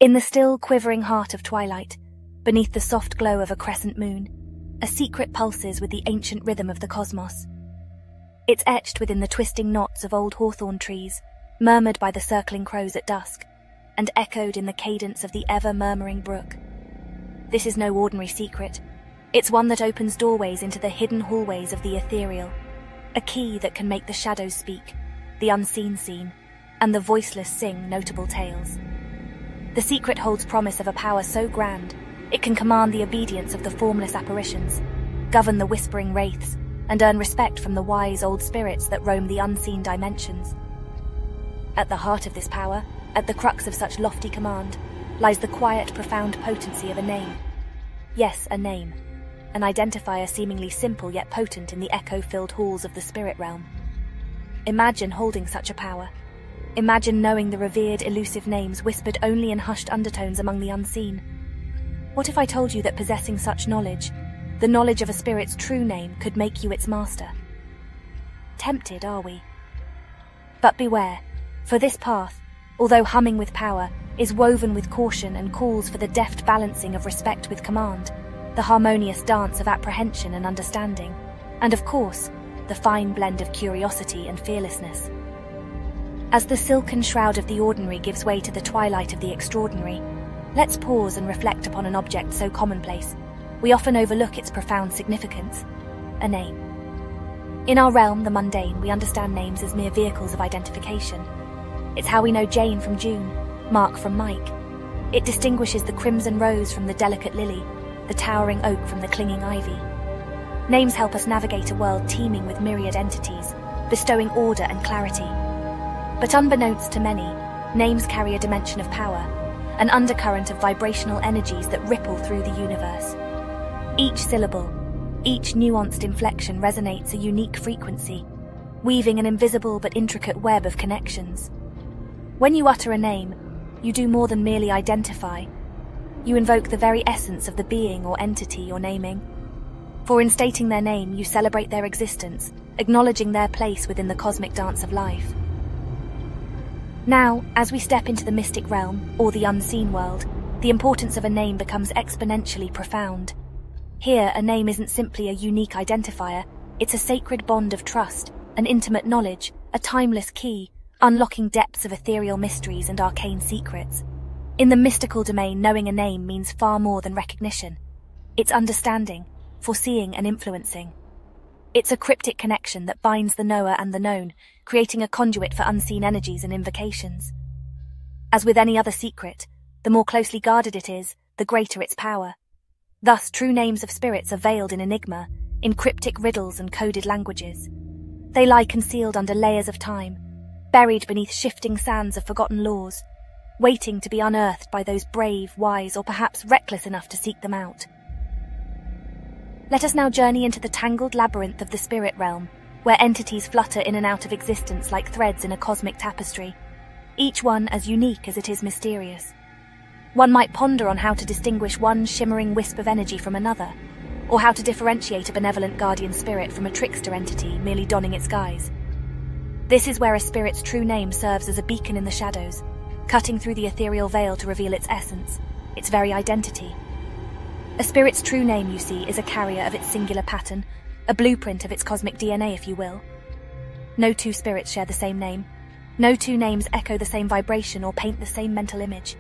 In the still, quivering heart of twilight, beneath the soft glow of a crescent moon, a secret pulses with the ancient rhythm of the cosmos. It's etched within the twisting knots of old hawthorn trees, murmured by the circling crows at dusk, and echoed in the cadence of the ever-murmuring brook. This is no ordinary secret. It's one that opens doorways into the hidden hallways of the ethereal, a key that can make the shadows speak, the unseen seen, and the voiceless sing notable tales. The secret holds promise of a power so grand, it can command the obedience of the formless apparitions, govern the whispering wraiths, and earn respect from the wise old spirits that roam the unseen dimensions. At the heart of this power, at the crux of such lofty command, lies the quiet, profound potency of a name. Yes, a name. An identifier seemingly simple yet potent in the echo-filled halls of the spirit realm. Imagine holding such a power. Imagine knowing the revered, elusive names whispered only in hushed undertones among the unseen. What if I told you that possessing such knowledge, the knowledge of a spirit's true name, could make you its master? Tempted, are we? But beware, for this path, although humming with power, is woven with caution and calls for the deft balancing of respect with command, the harmonious dance of apprehension and understanding, and of course, the fine blend of curiosity and fearlessness. As the silken shroud of the ordinary gives way to the twilight of the extraordinary, let's pause and reflect upon an object so commonplace, we often overlook its profound significance: a name. In our realm, the mundane, we understand names as mere vehicles of identification. It's how we know Jane from June, Mark from Mike. It distinguishes the crimson rose from the delicate lily, the towering oak from the clinging ivy. Names help us navigate a world teeming with myriad entities, bestowing order and clarity. But unbeknownst to many, names carry a dimension of power, an undercurrent of vibrational energies that ripple through the universe. Each syllable, each nuanced inflection resonates a unique frequency, weaving an invisible but intricate web of connections. When you utter a name, you do more than merely identify. You invoke the very essence of the being or entity you're naming. For in stating their name, you celebrate their existence, acknowledging their place within the cosmic dance of life. Now, as we step into the mystic realm, or the unseen world, the importance of a name becomes exponentially profound. Here, a name isn't simply a unique identifier, it's a sacred bond of trust, an intimate knowledge, a timeless key, unlocking depths of ethereal mysteries and arcane secrets. In the mystical domain, knowing a name means far more than recognition. It's understanding, foreseeing and influencing. It's a cryptic connection that binds the knower and the known, creating a conduit for unseen energies and invocations. As with any other secret, the more closely guarded it is, the greater its power. Thus, true names of spirits are veiled in enigma, in cryptic riddles and coded languages. They lie concealed under layers of time, buried beneath shifting sands of forgotten laws, waiting to be unearthed by those brave, wise, or perhaps reckless enough to seek them out. Let us now journey into the tangled labyrinth of the spirit realm, where entities flutter in and out of existence like threads in a cosmic tapestry, each one as unique as it is mysterious. One might ponder on how to distinguish one shimmering wisp of energy from another, or how to differentiate a benevolent guardian spirit from a trickster entity merely donning its guise. This is where a spirit's true name serves as a beacon in the shadows, cutting through the ethereal veil to reveal its essence, its very identity. A spirit's true name, you see, is a carrier of its singular pattern, a blueprint of its cosmic DNA, if you will. No two spirits share the same name. No two names echo the same vibration or paint the same mental image.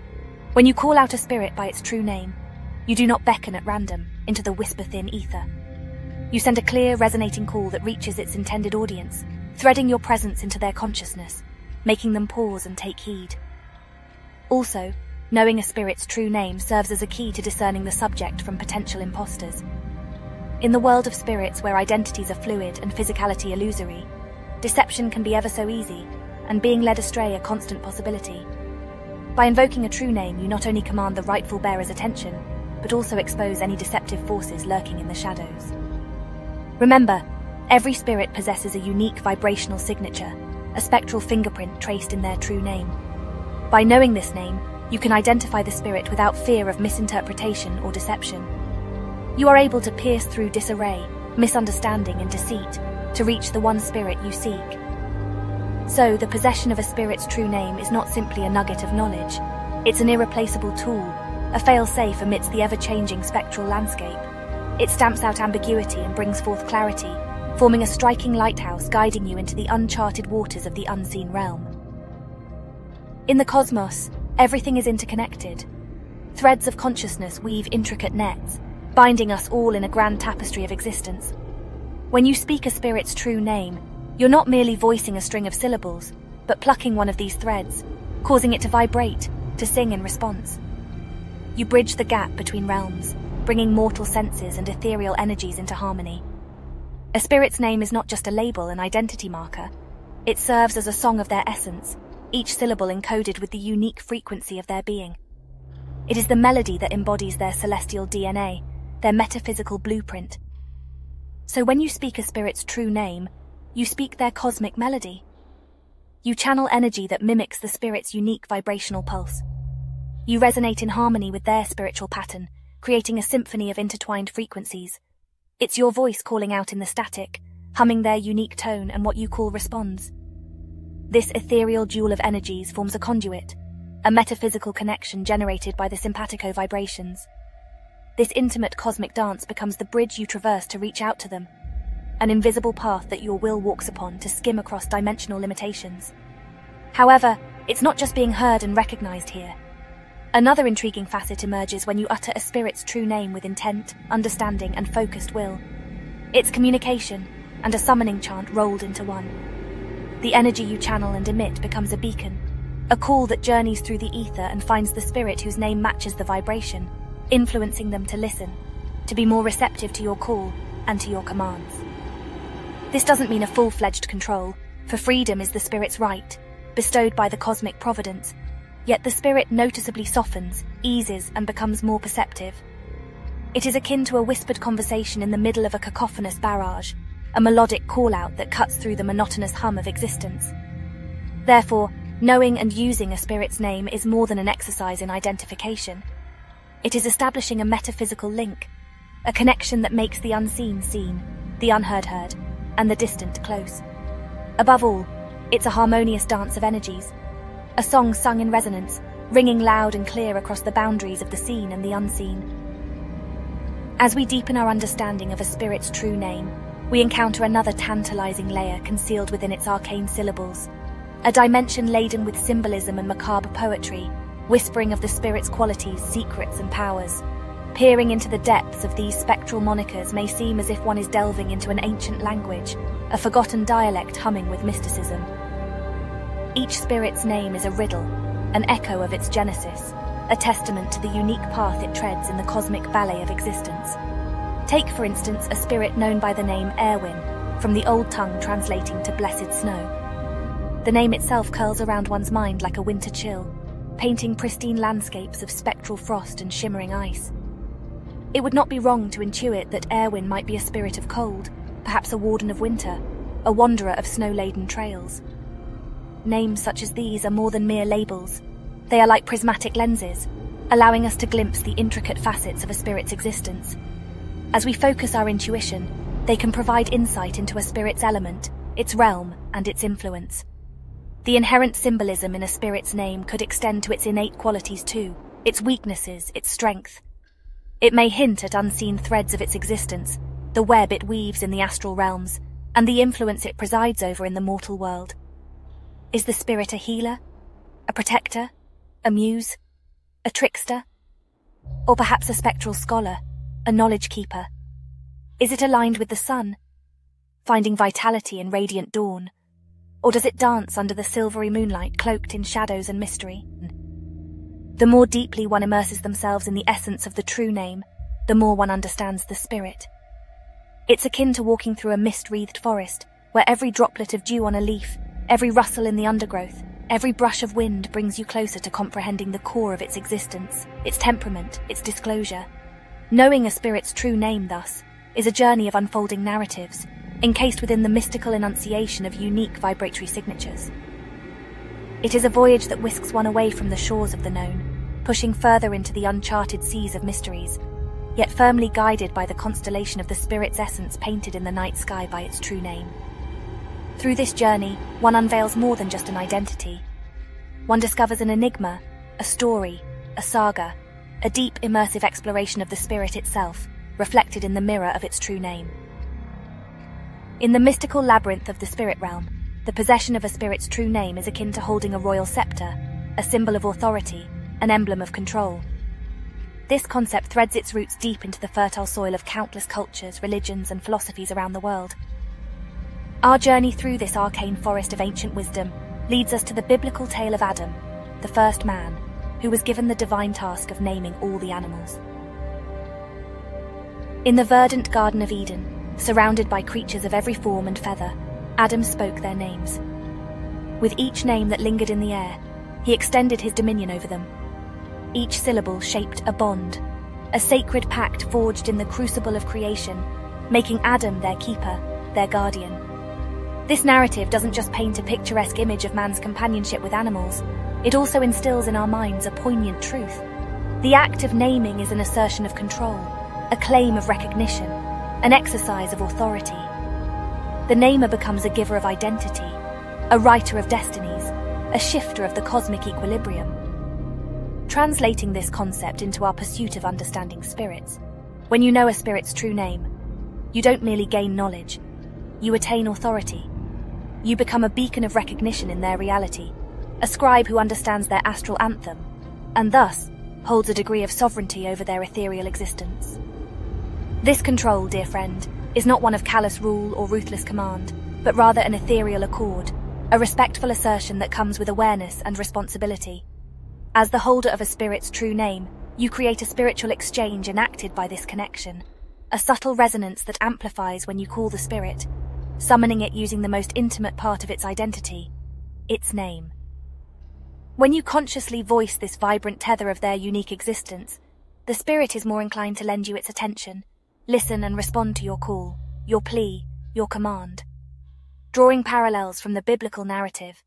When you call out a spirit by its true name, you do not beckon at random into the whisper-thin ether. You send a clear, resonating call that reaches its intended audience, threading your presence into their consciousness, making them pause and take heed. Also, knowing a spirit's true name serves as a key to discerning the subject from potential imposters. In the world of spirits, where identities are fluid and physicality illusory, deception can be ever so easy, and being led astray a constant possibility. By invoking a true name, you not only command the rightful bearer's attention, but also expose any deceptive forces lurking in the shadows. Remember, every spirit possesses a unique vibrational signature, a spectral fingerprint traced in their true name. By knowing this name, you can identify the spirit without fear of misinterpretation or deception. You are able to pierce through disarray, misunderstanding and deceit to reach the one spirit you seek. So, the possession of a spirit's true name is not simply a nugget of knowledge, It's an irreplaceable tool, a fail-safe amidst the ever-changing spectral landscape. It stamps out ambiguity and brings forth clarity, forming a striking lighthouse guiding you into the uncharted waters of the unseen realm. In the cosmos, everything is interconnected. Threads of consciousness weave intricate nets, binding us all in a grand tapestry of existence. When you speak a spirit's true name, you're not merely voicing a string of syllables, but plucking one of these threads, causing it to vibrate, to sing in response. You bridge the gap between realms, bringing mortal senses and ethereal energies into harmony. A spirit's name is not just a label, an identity marker. It serves as a song of their essence, each syllable encoded with the unique frequency of their being. It is the melody that embodies their celestial DNA, their metaphysical blueprint. So when you speak a spirit's true name, you speak their cosmic melody. You channel energy that mimics the spirit's unique vibrational pulse. You resonate in harmony with their spiritual pattern, creating a symphony of intertwined frequencies. It's your voice calling out in the static, humming their unique tone, and what you call responds. This ethereal duel of energies forms a conduit, a metaphysical connection generated by the simpatico vibrations. This intimate cosmic dance becomes the bridge you traverse to reach out to them, an invisible path that your will walks upon to skim across dimensional limitations. However, it's not just being heard and recognized here. Another intriguing facet emerges when you utter a spirit's true name with intent, understanding, and focused will. It's communication, and a summoning chant rolled into one. The energy you channel and emit becomes a beacon, a call that journeys through the ether and finds the spirit whose name matches the vibration, influencing them to listen, to be more receptive to your call and to your commands. This doesn't mean a full-fledged control, for freedom is the spirit's right, bestowed by the cosmic providence. Yet the spirit noticeably softens, eases, and becomes more perceptive. It is akin to a whispered conversation in the middle of a cacophonous barrage, a melodic call-out that cuts through the monotonous hum of existence. Therefore, knowing and using a spirit's name is more than an exercise in identification. It is establishing a metaphysical link, a connection that makes the unseen seen, the unheard heard, and the distant close. Above all, it's a harmonious dance of energies, a song sung in resonance, ringing loud and clear across the boundaries of the seen and the unseen. As we deepen our understanding of a spirit's true name, we encounter another tantalizing layer concealed within its arcane syllables, a dimension laden with symbolism and macabre poetry, whispering of the spirit's qualities, secrets, and powers. Peering into the depths of these spectral monikers may seem as if one is delving into an ancient language, a forgotten dialect humming with mysticism. Each spirit's name is a riddle, an echo of its genesis, a testament to the unique path it treads in the cosmic ballet of existence. Take, for instance, a spirit known by the name Erwin, from the old tongue translating to blessed snow. The name itself curls around one's mind like a winter chill, painting pristine landscapes of spectral frost and shimmering ice. It would not be wrong to intuit that Erwin might be a spirit of cold, perhaps a warden of winter, a wanderer of snow-laden trails. Names such as these are more than mere labels. They are like prismatic lenses, allowing us to glimpse the intricate facets of a spirit's existence. As we focus our intuition, they can provide insight into a spirit's element, its realm, and its influence. The inherent symbolism in a spirit's name could extend to its innate qualities too, its weaknesses, its strength. It may hint at unseen threads of its existence, the web it weaves in the astral realms, and the influence it presides over in the mortal world. Is the spirit a healer, a protector, a muse, a trickster, or perhaps a spectral scholar, a knowledge keeper? Is it aligned with the sun, finding vitality in radiant dawn, or does it dance under the silvery moonlight cloaked in shadows and mystery? The more deeply one immerses themselves in the essence of the true name, the more one understands the spirit. It's akin to walking through a mist-wreathed forest, where every droplet of dew on a leaf, every rustle in the undergrowth, every brush of wind brings you closer to comprehending the core of its existence, its temperament, its disclosure. Knowing a spirit's true name, thus, is a journey of unfolding narratives, encased within the mystical enunciation of unique vibratory signatures. It is a voyage that whisks one away from the shores of the known, pushing further into the uncharted seas of mysteries, yet firmly guided by the constellation of the spirit's essence painted in the night sky by its true name. Through this journey, one unveils more than just an identity. One discovers an enigma, a story, a saga, a deep, immersive exploration of the spirit itself, reflected in the mirror of its true name. In the mystical labyrinth of the spirit realm, the possession of a spirit's true name is akin to holding a royal scepter, a symbol of authority, an emblem of control. This concept threads its roots deep into the fertile soil of countless cultures, religions, and philosophies around the world. Our journey through this arcane forest of ancient wisdom leads us to the biblical tale of Adam, the first man, who was given the divine task of naming all the animals. In the verdant Garden of Eden, surrounded by creatures of every form and feather, Adam spoke their names. With each name that lingered in the air, he extended his dominion over them. Each syllable shaped a bond, a sacred pact forged in the crucible of creation, making Adam their keeper, their guardian. This narrative doesn't just paint a picturesque image of man's companionship with animals, it also instills in our minds a poignant truth. The act of naming is an assertion of control, a claim of recognition, an exercise of authority. The namer becomes a giver of identity, a writer of destinies, a shifter of the cosmic equilibrium. Translating this concept into our pursuit of understanding spirits, when you know a spirit's true name, you don't merely gain knowledge, you attain authority. You become a beacon of recognition in their reality, a scribe who understands their astral anthem, and thus holds a degree of sovereignty over their ethereal existence. This control, dear friend, is not one of callous rule or ruthless command, but rather an ethereal accord, a respectful assertion that comes with awareness and responsibility. As the holder of a spirit's true name, you create a spiritual exchange enacted by this connection, a subtle resonance that amplifies when you call the spirit, summoning it using the most intimate part of its identity, its name. When you consciously voice this vibrant tether of their unique existence, the spirit is more inclined to lend you its attention, listen and respond to your call, your plea, your command. Drawing parallels from the biblical narrative,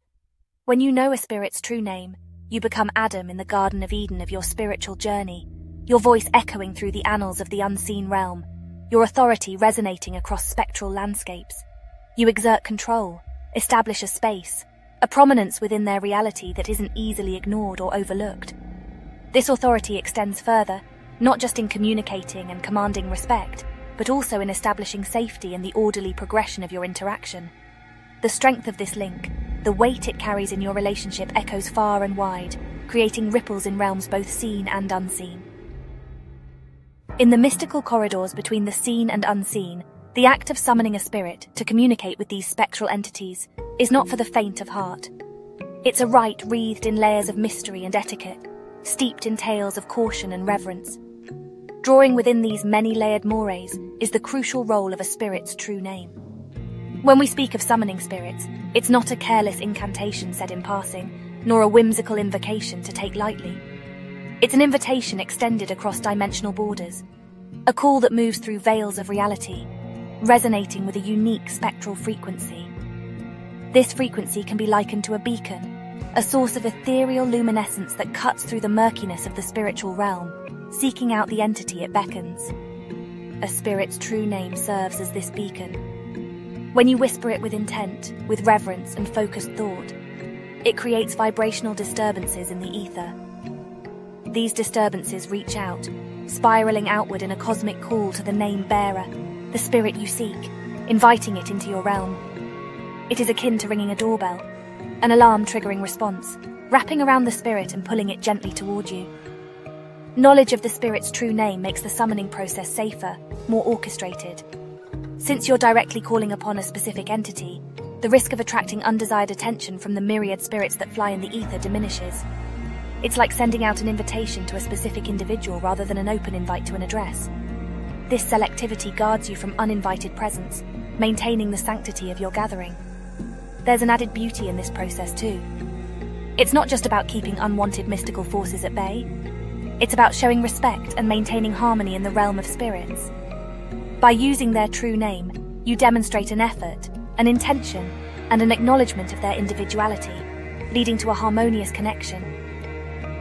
when you know a spirit's true name, you become Adam in the Garden of Eden of your spiritual journey, your voice echoing through the annals of the unseen realm, your authority resonating across spectral landscapes. You exert control, establish a space, a prominence within their reality that isn't easily ignored or overlooked. This authority extends further, not just in communicating and commanding respect, but also in establishing safety and the orderly progression of your interaction. The strength of this link, the weight it carries in your relationship echoes far and wide, creating ripples in realms both seen and unseen. In the mystical corridors between the seen and unseen, the act of summoning a spirit to communicate with these spectral entities is not for the faint of heart. It's a rite wreathed in layers of mystery and etiquette, steeped in tales of caution and reverence. Drawing within these many-layered mores is the crucial role of a spirit's true name. When we speak of summoning spirits, it's not a careless incantation said in passing, nor a whimsical invocation to take lightly. It's an invitation extended across dimensional borders, a call that moves through veils of reality, resonating with a unique spectral frequency. This frequency can be likened to a beacon, a source of ethereal luminescence that cuts through the murkiness of the spiritual realm, seeking out the entity it beckons. A spirit's true name serves as this beacon. When you whisper it with intent, with reverence and focused thought, it creates vibrational disturbances in the ether. These disturbances reach out, spiraling outward in a cosmic call to the name bearer, the spirit you seek, inviting it into your realm. It is akin to ringing a doorbell, an alarm-triggering response, wrapping around the spirit and pulling it gently toward you. Knowledge of the spirit's true name makes the summoning process safer, more orchestrated. Since you're directly calling upon a specific entity, the risk of attracting undesired attention from the myriad spirits that fly in the ether diminishes. It's like sending out an invitation to a specific individual rather than an open invite to an address. This selectivity guards you from uninvited presence, maintaining the sanctity of your gathering. There's an added beauty in this process too. It's not just about keeping unwanted mystical forces at bay. It's about showing respect and maintaining harmony in the realm of spirits. By using their true name, you demonstrate an effort, an intention, and an acknowledgement of their individuality, leading to a harmonious connection.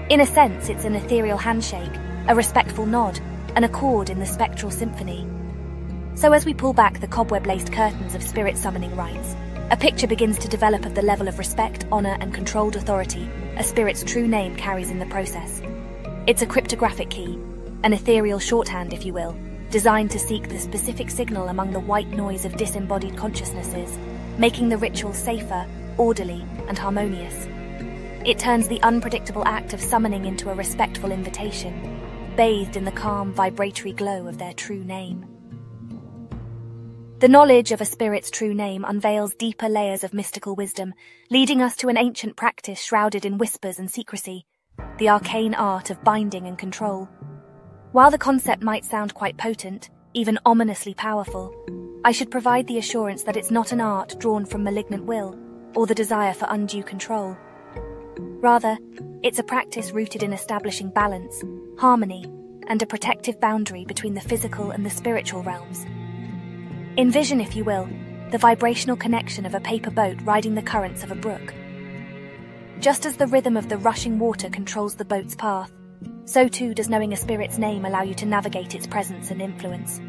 In a sense, it's an ethereal handshake, a respectful nod, an accord in the spectral symphony. So as we pull back the cobweb-laced curtains of spirit summoning rites, a picture begins to develop of the level of respect, honor, and controlled authority a spirit's true name carries in the process. It's a cryptographic key, an ethereal shorthand, if you will, designed to seek the specific signal among the white noise of disembodied consciousnesses, making the ritual safer, orderly, and harmonious. It turns the unpredictable act of summoning into a respectful invitation, bathed in the calm, vibratory glow of their true name. The knowledge of a spirit's true name unveils deeper layers of mystical wisdom, leading us to an ancient practice shrouded in whispers and secrecy, the arcane art of binding and control. While the concept might sound quite potent, even ominously powerful, I should provide the assurance that it's not an art drawn from malignant will or the desire for undue control. Rather, it's a practice rooted in establishing balance, harmony, and a protective boundary between the physical and the spiritual realms. Envision, if you will, the vibrational connection of a paper boat riding the currents of a brook. Just as the rhythm of the rushing water controls the boat's path, so too does knowing a spirit's name allow you to navigate its presence and influence.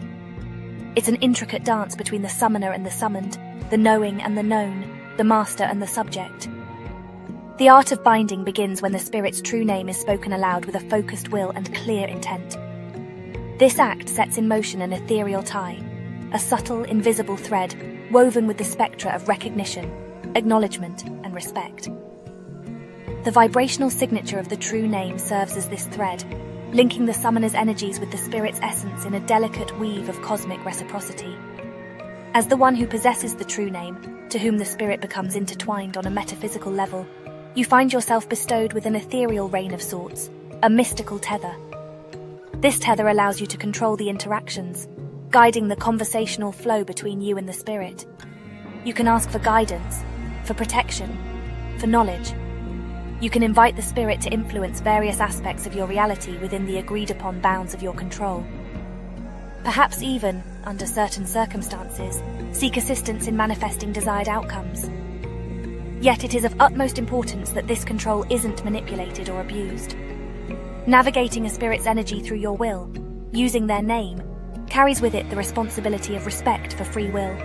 It's an intricate dance between the summoner and the summoned, the knowing and the known, the master and the subject. The art of binding begins when the spirit's true name is spoken aloud with a focused will and clear intent. This act sets in motion an ethereal tie, a subtle, invisible thread woven with the spectra of recognition, acknowledgement, and respect. The vibrational signature of the true name serves as this thread, linking the summoner's energies with the spirit's essence in a delicate weave of cosmic reciprocity. As the one who possesses the true name, to whom the spirit becomes intertwined on a metaphysical level, you find yourself bestowed with an ethereal rein of sorts, a mystical tether. This tether allows you to control the interactions, guiding the conversational flow between you and the spirit. You can ask for guidance, for protection, for knowledge. You can invite the spirit to influence various aspects of your reality within the agreed-upon bounds of your control. Perhaps even, under certain circumstances, seek assistance in manifesting desired outcomes. Yet it is of utmost importance that this control isn't manipulated or abused. Navigating a spirit's energy through your will, using their name, carries with it the responsibility of respect for free will,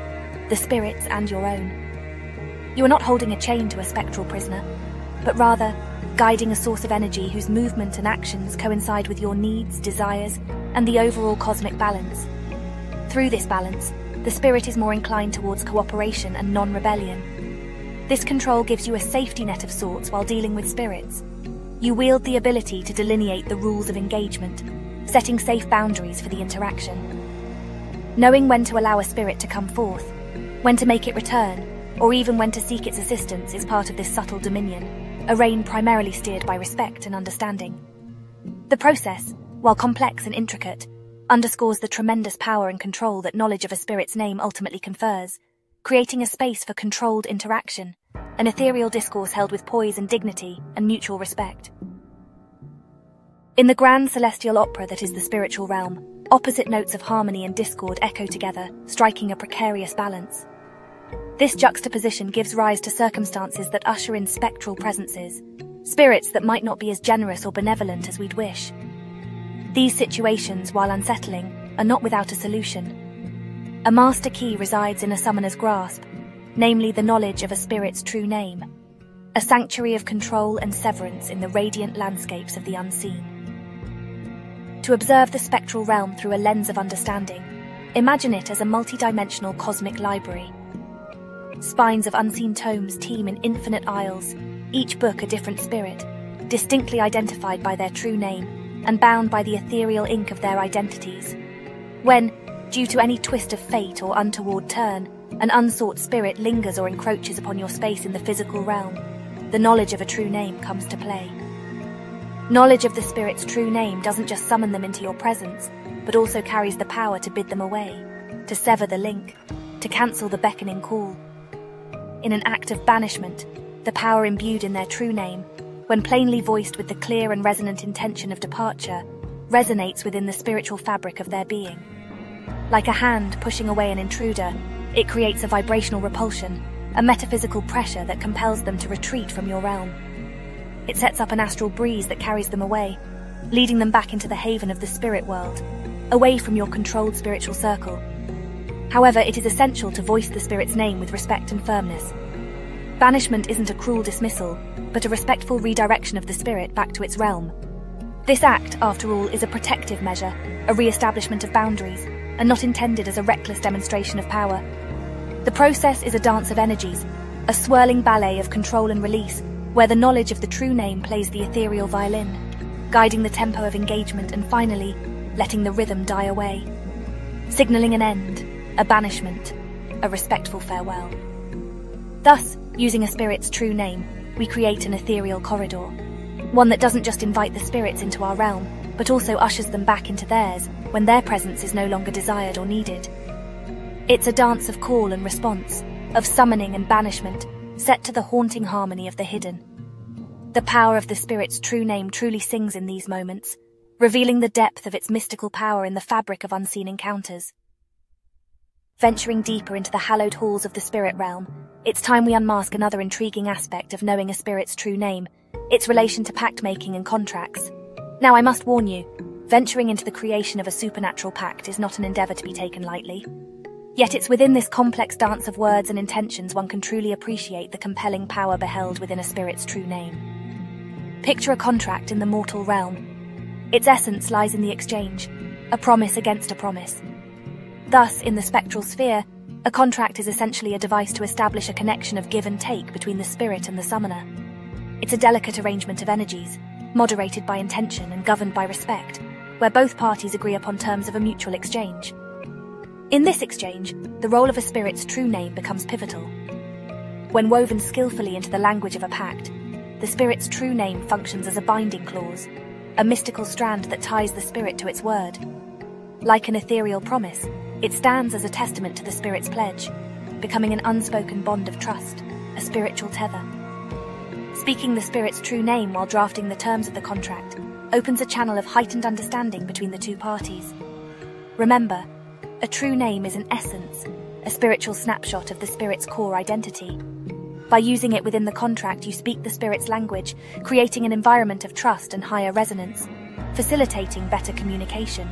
the spirit's and your own. You are not holding a chain to a spectral prisoner, but rather guiding a source of energy whose movement and actions coincide with your needs, desires, and the overall cosmic balance. Through this balance, the spirit is more inclined towards cooperation and non-rebellion. This control gives you a safety net of sorts while dealing with spirits. You wield the ability to delineate the rules of engagement, setting safe boundaries for the interaction. Knowing when to allow a spirit to come forth, when to make it return, or even when to seek its assistance is part of this subtle dominion, a reign primarily steered by respect and understanding. The process, while complex and intricate, underscores the tremendous power and control that knowledge of a spirit's name ultimately confers, creating a space for controlled interaction, an ethereal discourse held with poise and dignity and mutual respect. In the grand celestial opera that is the spiritual realm, opposite notes of harmony and discord echo together, striking a precarious balance. This juxtaposition gives rise to circumstances that usher in spectral presences, spirits that might not be as generous or benevolent as we'd wish. These situations, while unsettling, are not without a solution. A master key resides in a summoner's grasp, namely the knowledge of a spirit's true name, a sanctuary of control and severance in the radiant landscapes of the unseen. To observe the spectral realm through a lens of understanding, imagine it as a multi-dimensional cosmic library. Spines of unseen tomes teem in infinite aisles, each book a different spirit, distinctly identified by their true name and bound by the ethereal ink of their identities. When, due to any twist of fate or untoward turn, an unsought spirit lingers or encroaches upon your space in the physical realm, the knowledge of a true name comes to play. Knowledge of the spirit's true name doesn't just summon them into your presence, but also carries the power to bid them away, to sever the link, to cancel the beckoning call. In an act of banishment, the power imbued in their true name, when plainly voiced with the clear and resonant intention of departure, resonates within the spiritual fabric of their being. Like a hand pushing away an intruder, it creates a vibrational repulsion, a metaphysical pressure that compels them to retreat from your realm. It sets up an astral breeze that carries them away, leading them back into the haven of the spirit world, away from your controlled spiritual circle. However, it is essential to voice the spirit's name with respect and firmness. Banishment isn't a cruel dismissal, but a respectful redirection of the spirit back to its realm. This act, after all, is a protective measure, a re-establishment of boundaries, and not intended as a reckless demonstration of power. The process is a dance of energies, a swirling ballet of control and release, where the knowledge of the true name plays the ethereal violin, guiding the tempo of engagement and finally, letting the rhythm die away. Signaling an end, a banishment, a respectful farewell. Thus, using a spirit's true name, we create an ethereal corridor, one that doesn't just invite the spirits into our realm, but also ushers them back into theirs when their presence is no longer desired or needed. It's a dance of call and response, of summoning and banishment, set to the haunting harmony of the hidden. The power of the spirit's true name truly sings in these moments, revealing the depth of its mystical power in the fabric of unseen encounters. Venturing deeper into the hallowed halls of the spirit realm, it's time we unmask another intriguing aspect of knowing a spirit's true name, its relation to pact-making and contracts. Now, I must warn you, venturing into the creation of a supernatural pact is not an endeavour to be taken lightly. Yet it's within this complex dance of words and intentions one can truly appreciate the compelling power beheld within a spirit's true name. Picture a contract in the mortal realm. Its essence lies in the exchange, a promise against a promise. Thus, in the spectral sphere, a contract is essentially a device to establish a connection of give and take between the spirit and the summoner. It's a delicate arrangement of energies, moderated by intention and governed by respect, where both parties agree upon terms of a mutual exchange. In this exchange, the role of a spirit's true name becomes pivotal. When woven skillfully into the language of a pact, the spirit's true name functions as a binding clause, a mystical strand that ties the spirit to its word. Like an ethereal promise, it stands as a testament to the spirit's pledge, becoming an unspoken bond of trust, a spiritual tether. Speaking the spirit's true name while drafting the terms of the contract opens a channel of heightened understanding between the two parties. Remember, a true name is an essence, a spiritual snapshot of the spirit's core identity. By using it within the contract, you speak the spirit's language, creating an environment of trust and higher resonance, facilitating better communication.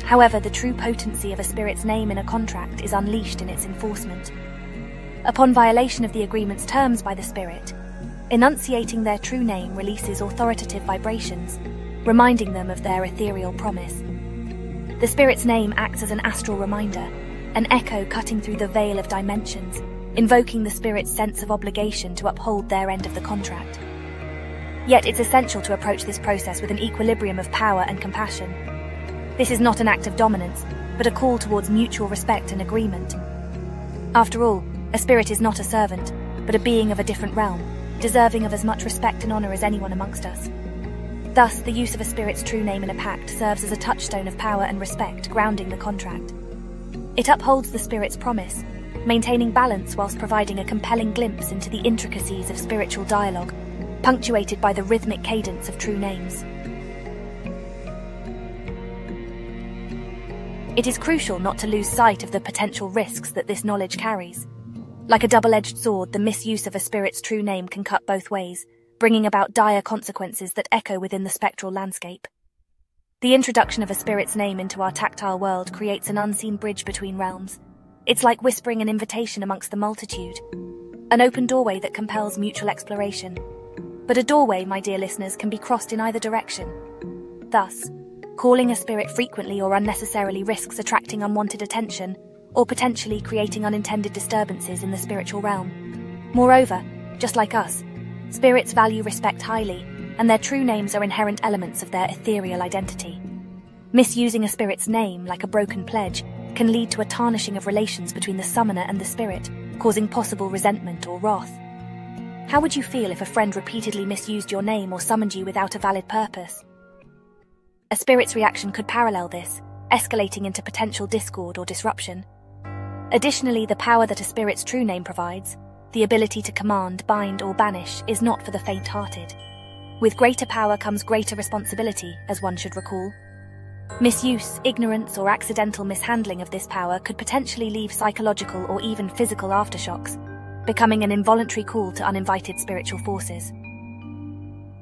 However, the true potency of a spirit's name in a contract is unleashed in its enforcement. Upon violation of the agreement's terms by the spirit, enunciating their true name releases authoritative vibrations, reminding them of their ethereal promise. The spirit's name acts as an astral reminder, an echo cutting through the veil of dimensions, invoking the spirit's sense of obligation to uphold their end of the contract. Yet it's essential to approach this process with an equilibrium of power and compassion. This is not an act of dominance, but a call towards mutual respect and agreement. After all, a spirit is not a servant, but a being of a different realm, deserving of as much respect and honour as anyone amongst us. Thus, the use of a spirit's true name in a pact serves as a touchstone of power and respect, grounding the contract. It upholds the spirit's promise, maintaining balance whilst providing a compelling glimpse into the intricacies of spiritual dialogue, punctuated by the rhythmic cadence of true names. It is crucial not to lose sight of the potential risks that this knowledge carries. Like a double-edged sword, the misuse of a spirit's true name can cut both ways, bringing about dire consequences that echo within the spectral landscape. The introduction of a spirit's name into our tactile world creates an unseen bridge between realms. It's like whispering an invitation amongst the multitude, an open doorway that compels mutual exploration. But a doorway, my dear listeners, can be crossed in either direction. Thus, calling a spirit frequently or unnecessarily risks attracting unwanted attention, or potentially creating unintended disturbances in the spiritual realm. Moreover, just like us, spirits value respect highly, and their true names are inherent elements of their ethereal identity. Misusing a spirit's name, like a broken pledge, can lead to a tarnishing of relations between the summoner and the spirit, causing possible resentment or wrath. How would you feel if a friend repeatedly misused your name or summoned you without a valid purpose? A spirit's reaction could parallel this, escalating into potential discord or disruption. Additionally, the power that a spirit's true name provides, the ability to command, bind, or banish, is not for the faint-hearted. With greater power comes greater responsibility, as one should recall. Misuse, ignorance, or accidental mishandling of this power could potentially leave psychological or even physical aftershocks, becoming an involuntary call to uninvited spiritual forces.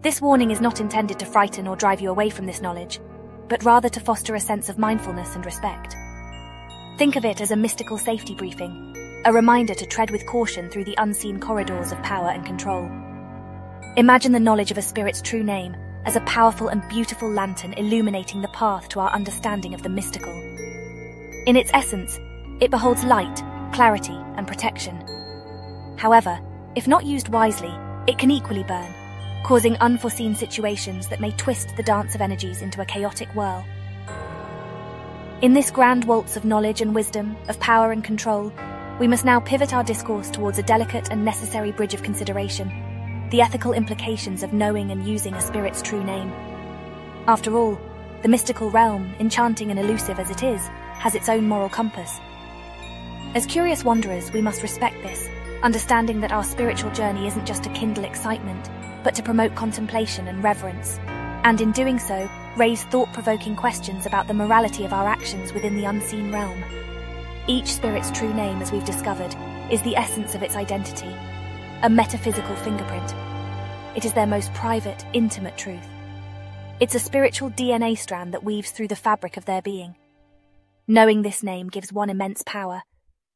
This warning is not intended to frighten or drive you away from this knowledge, but rather to foster a sense of mindfulness and respect. Think of it as a mystical safety briefing, a reminder to tread with caution through the unseen corridors of power and control. Imagine the knowledge of a spirit's true name as a powerful and beautiful lantern illuminating the path to our understanding of the mystical. In its essence, it beholds light, clarity, and protection. However, if not used wisely, it can equally burn, causing unforeseen situations that may twist the dance of energies into a chaotic whirl. In this grand waltz of knowledge and wisdom, of power and control, we must now pivot our discourse towards a delicate and necessary bridge of consideration: the ethical implications of knowing and using a spirit's true name. After all, the mystical realm, enchanting and elusive as it is, has its own moral compass. As curious wanderers, we must respect this, understanding that our spiritual journey isn't just to kindle excitement, but to promote contemplation and reverence, and in doing so, raise thought-provoking questions about the morality of our actions within the unseen realm. Each spirit's true name, as we've discovered, is the essence of its identity, a metaphysical fingerprint. It is their most private, intimate truth. It's a spiritual DNA strand that weaves through the fabric of their being. Knowing this name gives one immense power,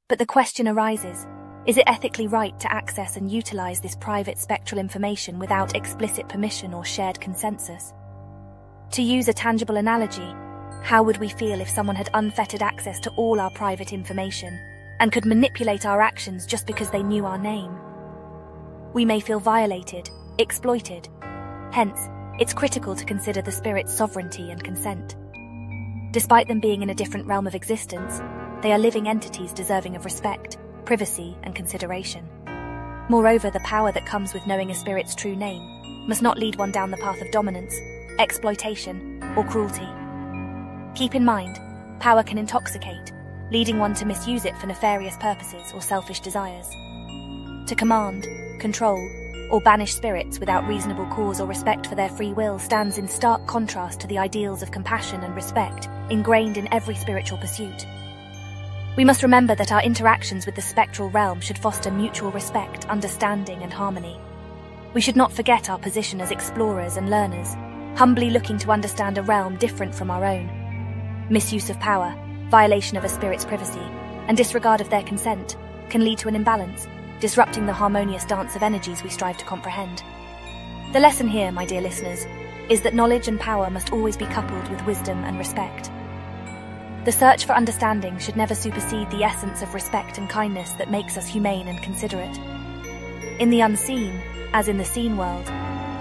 but the question arises, is it ethically right to access and utilize this private spectral information without explicit permission or shared consensus? To use a tangible analogy, how would we feel if someone had unfettered access to all our private information and could manipulate our actions just because they knew our name? We may feel violated, exploited. Hence, it's critical to consider the spirit's sovereignty and consent. Despite them being in a different realm of existence, they are living entities deserving of respect, privacy, and consideration. Moreover, the power that comes with knowing a spirit's true name must not lead one down the path of dominance, exploitation, or cruelty. Keep in mind, power can intoxicate, leading one to misuse it for nefarious purposes or selfish desires. To command, control, or banish spirits without reasonable cause or respect for their free will stands in stark contrast to the ideals of compassion and respect ingrained in every spiritual pursuit. We must remember that our interactions with the spectral realm should foster mutual respect, understanding, and harmony. We should not forget our position as explorers and learners, humbly looking to understand a realm different from our own. Misuse of power, violation of a spirit's privacy, and disregard of their consent can lead to an imbalance, disrupting the harmonious dance of energies we strive to comprehend. The lesson here, my dear listeners, is that knowledge and power must always be coupled with wisdom and respect. The search for understanding should never supersede the essence of respect and kindness that makes us humane and considerate. In the unseen, as in the seen world,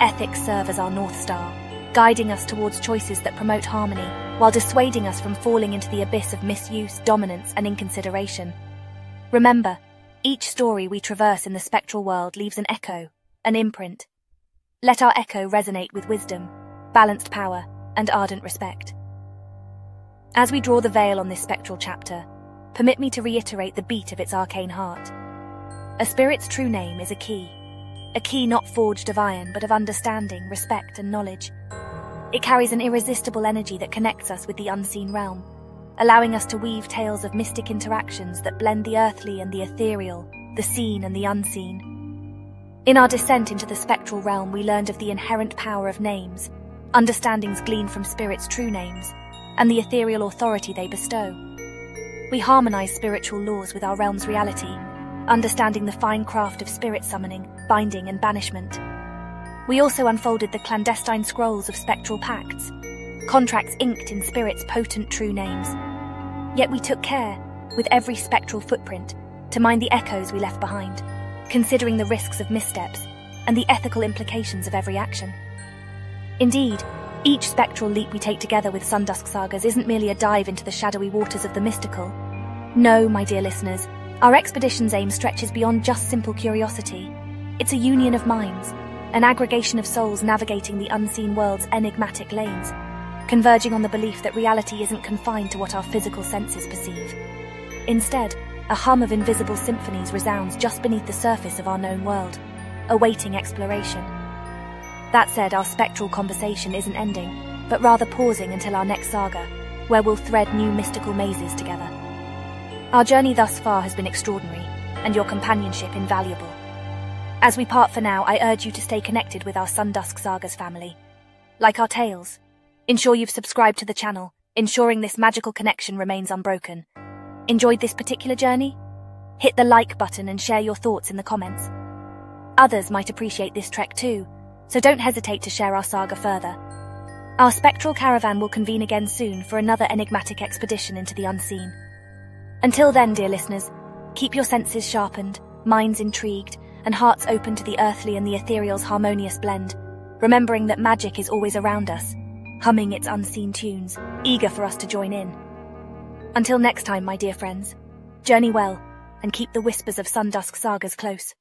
ethics serve as our North Star, guiding us towards choices that promote harmony, while dissuading us from falling into the abyss of misuse, dominance, and inconsideration. Remember, each story we traverse in the spectral world leaves an echo, an imprint. Let our echo resonate with wisdom, balanced power, and ardent respect. As we draw the veil on this spectral chapter, permit me to reiterate the beat of its arcane heart. A spirit's true name is a key not forged of iron but of understanding, respect, and knowledge. It carries an irresistible energy that connects us with the unseen realm, allowing us to weave tales of mystic interactions that blend the earthly and the ethereal, the seen and the unseen. In our descent into the spectral realm, we learned of the inherent power of names, understandings gleaned from spirits' true names, and the ethereal authority they bestow. We harmonize spiritual laws with our realm's reality, understanding the fine craft of spirit summoning, binding, and banishment. We also unfolded the clandestine scrolls of spectral pacts, contracts inked in spirits' potent true names. Yet we took care, with every spectral footprint, to mind the echoes we left behind, considering the risks of missteps and the ethical implications of every action. Indeed, each spectral leap we take together with Sundusk Sagas isn't merely a dive into the shadowy waters of the mystical. No, my dear listeners, our expedition's aim stretches beyond just simple curiosity. It's a union of minds, an aggregation of souls navigating the unseen world's enigmatic lanes, converging on the belief that reality isn't confined to what our physical senses perceive. Instead, a hum of invisible symphonies resounds just beneath the surface of our known world, awaiting exploration. That said, our spectral conversation isn't ending, but rather pausing until our next saga, where we'll thread new mystical mazes together. Our journey thus far has been extraordinary, and your companionship invaluable. As we part for now, I urge you to stay connected with our Sundusk Sagas family. Like our tales, ensure you've subscribed to the channel, ensuring this magical connection remains unbroken. Enjoyed this particular journey? Hit the like button and share your thoughts in the comments. Others might appreciate this trek too, so don't hesitate to share our saga further. Our spectral caravan will convene again soon for another enigmatic expedition into the unseen. Until then, dear listeners, keep your senses sharpened, minds intrigued, and hearts open to the earthly and the ethereal's harmonious blend, remembering that magic is always around us, humming its unseen tunes, eager for us to join in. Until next time, my dear friends, journey well, and keep the whispers of Sundusk Sagas close.